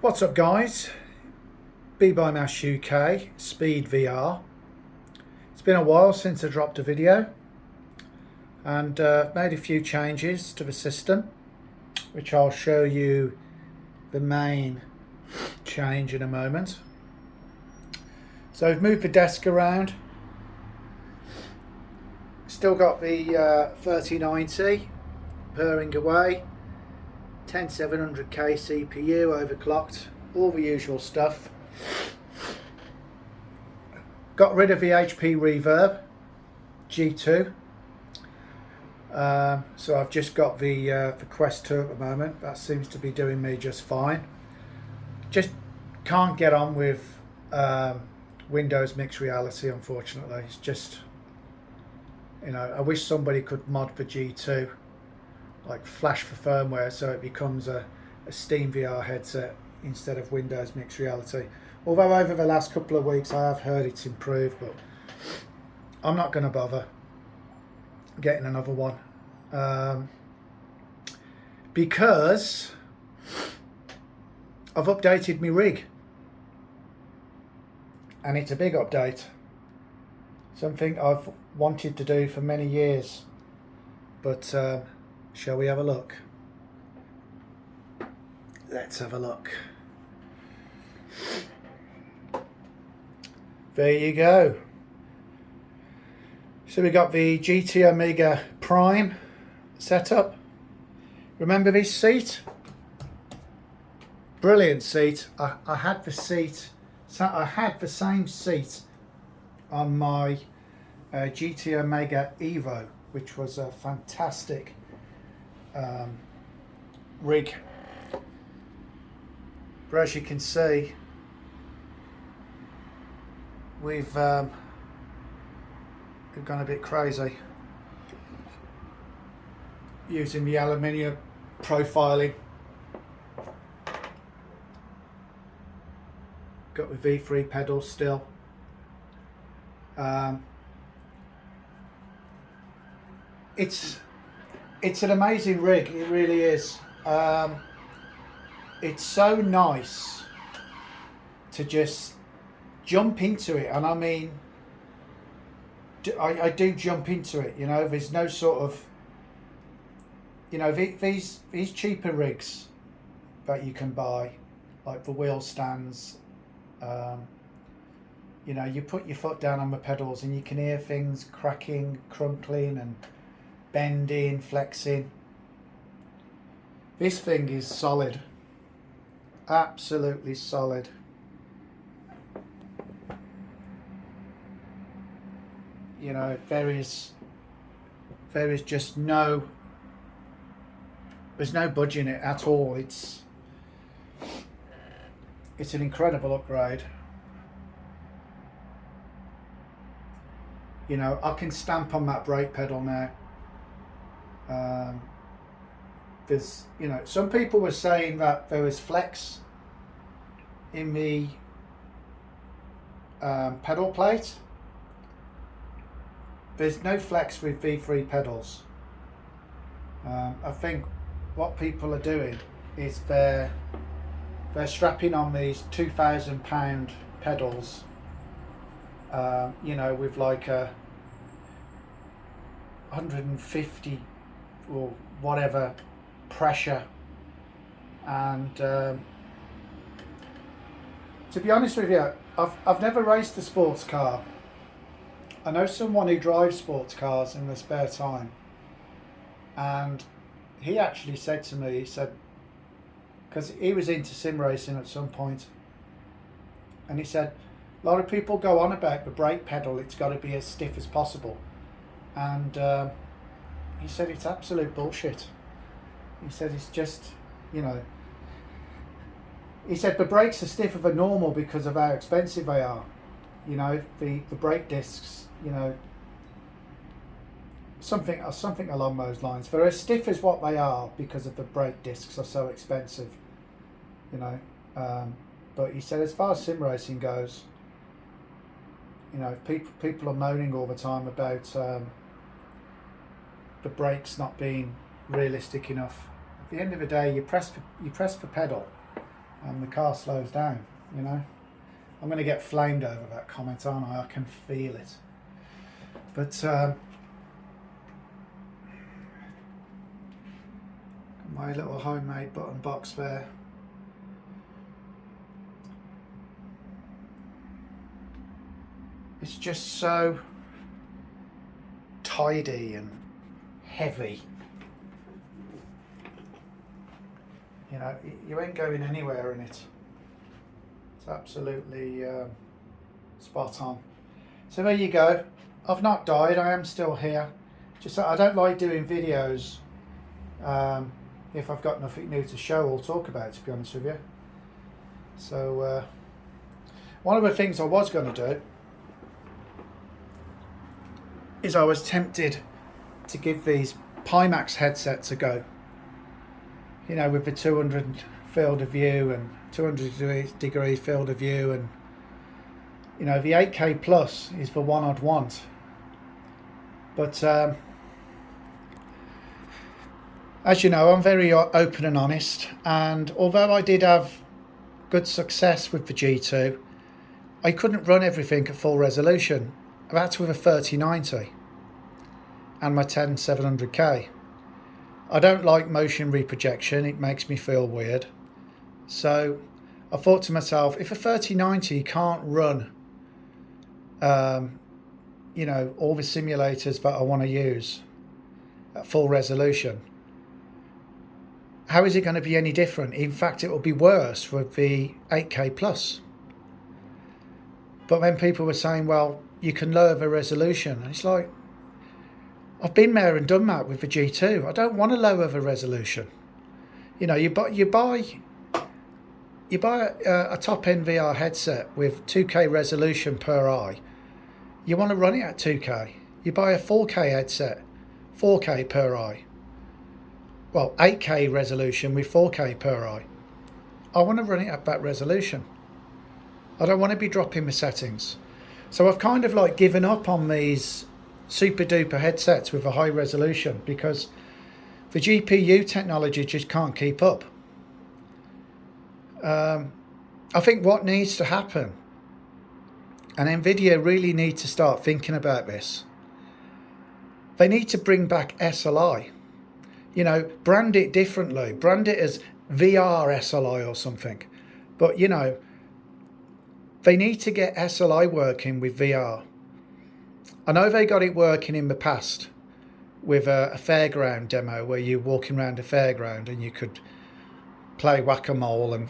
What's up guys, Be By Mash UK, Speed VR. It's been a while since I dropped a video and made a few changes to the system, which I'll show you the main change in a moment. So I've moved the desk around, still got the 3090 purring away, 10700K CPU overclocked, all the usual stuff. Got rid of the HP reverb G2, so I've just got the Quest 2 at the moment. That seems to be doing me just fine. Just can't get on with Windows Mixed Reality, unfortunately. It's just, you know, I wish somebody could mod for G2, like flash the firmware so it becomes a Steam VR headset instead of Windows Mixed Reality. Although over the last couple of weeks I have heard it's improved, but I'm not going to bother getting another one because I've updated my rig, and it's a big update, something I've wanted to do for many years, but shall we have a look? Let's have a look. There you go. So we got the Gtomega Prime setup. Remember this seat? Brilliant seat. I had the seat. So I had the same seat on my Gtomega Evo, which was a fantastic rig. But as you can see, we've gone a bit crazy using the aluminium profiling. Got the V3 pedals still. It's an amazing rig, it really is. It's so nice to just jump into it, and I mean, I do jump into it, you know. There's no sort of, you know, these cheaper rigs that you can buy, like the wheel stands, you know, you put your foot down on the pedals and you can hear things cracking, crunkling and bending, flexing. This thing is solid, absolutely solid. You know, there is just there's no budging it at all. It's an incredible upgrade. You know, I can stamp on that brake pedal now. There's, you know, some people were saying that there was flex in the pedal plate. There's no flex with V3 pedals. I think what people are doing is they're strapping on these £2,000 pedals, you know, with like a 150 or whatever pressure, and to be honest with you, I've never raced a sports car. I know someone who drives sports cars in their spare time, and he actually said to me, he said, because he was into sim racing at some point, and he said a lot of people go on about the brake pedal, it's got to be as stiff as possible, and he said it's absolute bullshit. He said it's just, you know, he said the brakes are stiffer than normal because of how expensive they are. You know, the brake discs, you know, something along those lines. They're as stiff as what they are because of the brake discs are so expensive, you know. But he said as far as sim racing goes, you know, people are moaning all the time about the brakes not being realistic enough. At the end of the day, you press the pedal, and the car slows down, you know. I'm going to get flamed over that comment, aren't I? I can feel it. But my little homemade button box there. It's just so tidy and heavy. You know, you ain't going anywhere in it. It's absolutely spot on. So there you go. I've not died. I am still here. Just I don't like doing videos if I've got nothing new to show or talk about, to be honest with you. So one of the things I was going to do is I was tempted to give these Pimax headsets a go. You know, with the 200 field of view and 200 degree field of view, and you know, the 8K plus is the one I'd want. But as you know, I'm very open and honest, and although I did have good success with the G2, I couldn't run everything at full resolution. That's with a 3090 and my 10700K. I don't like motion reprojection, it makes me feel weird. So I thought to myself, if a 3090 can't run you know, all the simulators that I want to use at full resolution, how is it going to be any different? In fact, it will be worse with the 8K plus. But then people were saying, well, you can lower the resolution. And it's like, I've been there and done that with the G2. I don't want to lower the resolution. You know, you buy a top-end VR headset with 2K resolution per eye. You want to run it at 2K. You buy a 4K headset, 4K per eye. Well, 8K resolution with 4K per eye. I want to run it at that resolution. I don't want to be dropping the settings. So I've kind of like given up on these super duper headsets with a high resolution because the GPU technology just can't keep up. I think what needs to happen, and Nvidia really need to start thinking about this, they need to bring back SLI. You know, brand it differently. Brand it as VR SLI or something. But, you know, they need to get SLI working with VR. I know they got it working in the past with a fairground demo where you're walking around a fairground and you could play whack-a-mole and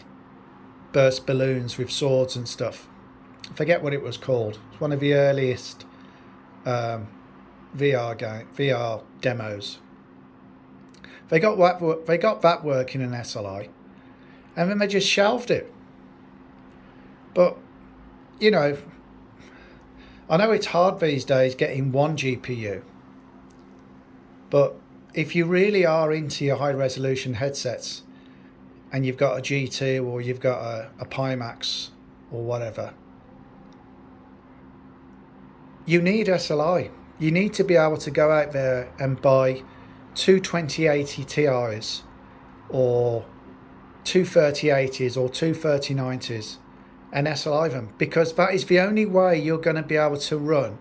burst balloons with swords and stuff. I forget what it was called. It's one of the earliest VR demos. They got that working in SLI, and then they just shelved it. But you know, I know it's hard these days getting one GPU, but if you really are into your high resolution headsets and you've got a G2 or you've got a Pimax or whatever, you need SLI. You need to be able to go out there and buy two 2080 Ti's or two 3080s or two 3090s and SLI them, because that is the only way you're going to be able to run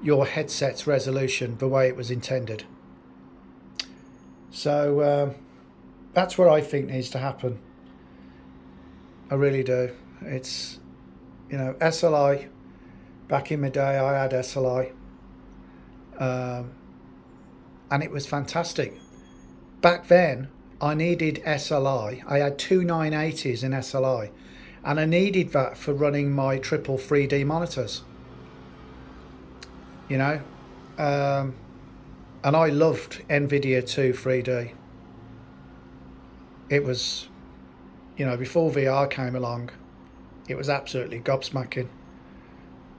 your headset's resolution the way it was intended. So that's what I think needs to happen. I really do. It's, you know, SLI, back in the day I had SLI, and it was fantastic. Back then I needed SLI. I had two 980s in SLI, and I needed that for running my triple 3D monitors. You know, and I loved NVIDIA 2 3D. It was, you know, before VR came along, it was absolutely gobsmacking.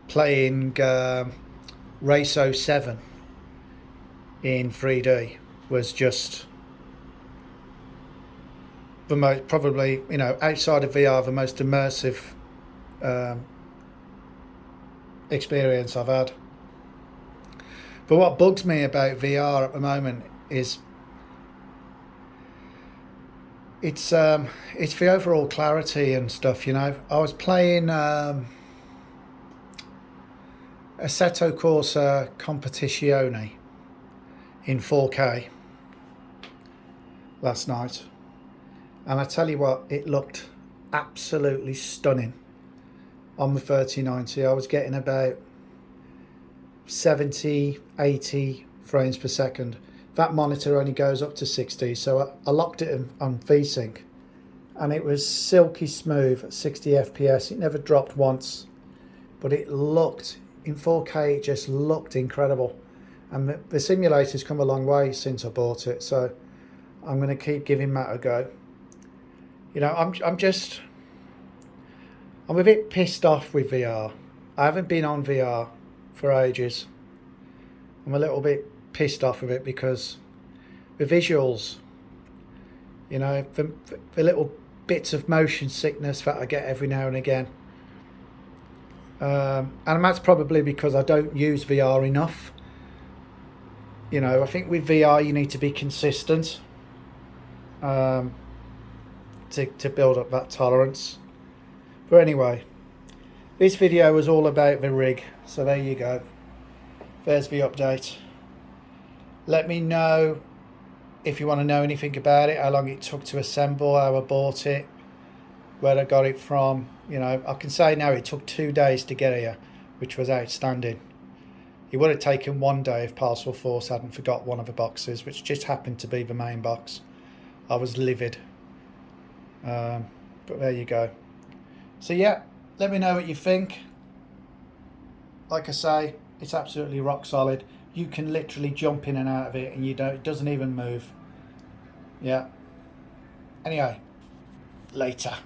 Playing Race 07 in 3D was just the most, probably, you know, outside of VR, the most immersive experience I've had. But what bugs me about VR at the moment is it's the overall clarity and stuff. You know, I was playing Assetto Corsa Competizione in 4K last night, and I tell you what, it looked absolutely stunning on the 3090. I was getting about 70, 80 frames per second. That monitor only goes up to 60, so I locked it on VSync, and it was silky smooth at 60 FPS. It never dropped once, but it looked, in 4K, it just looked incredible. And the simulator's come a long way since I bought it, so I'm going to keep giving that a go. You know, I'm a bit pissed off with VR. I haven't been on VR for ages. I'm a little bit pissed off with it because the visuals, you know, the little bits of motion sickness that I get every now and again. And that's probably because I don't use VR enough. You know, I think with VR you need to be consistent to build up that tolerance. But anyway, this video was all about the rig, so there you go. There's the update. Let me know if you want to know anything about it, how long it took to assemble, how I bought it, where I got it from. You know, I can say now it took 2 days to get here, which was outstanding. It would have taken 1 day if Parcel Force hadn't forgot one of the boxes, which just happened to be the main box. I was livid. But there you go. So yeah, let me know what you think. Like I say, it's absolutely rock solid. You can literally jump in and out of it and it doesn't even move. Yeah. Anyway, later.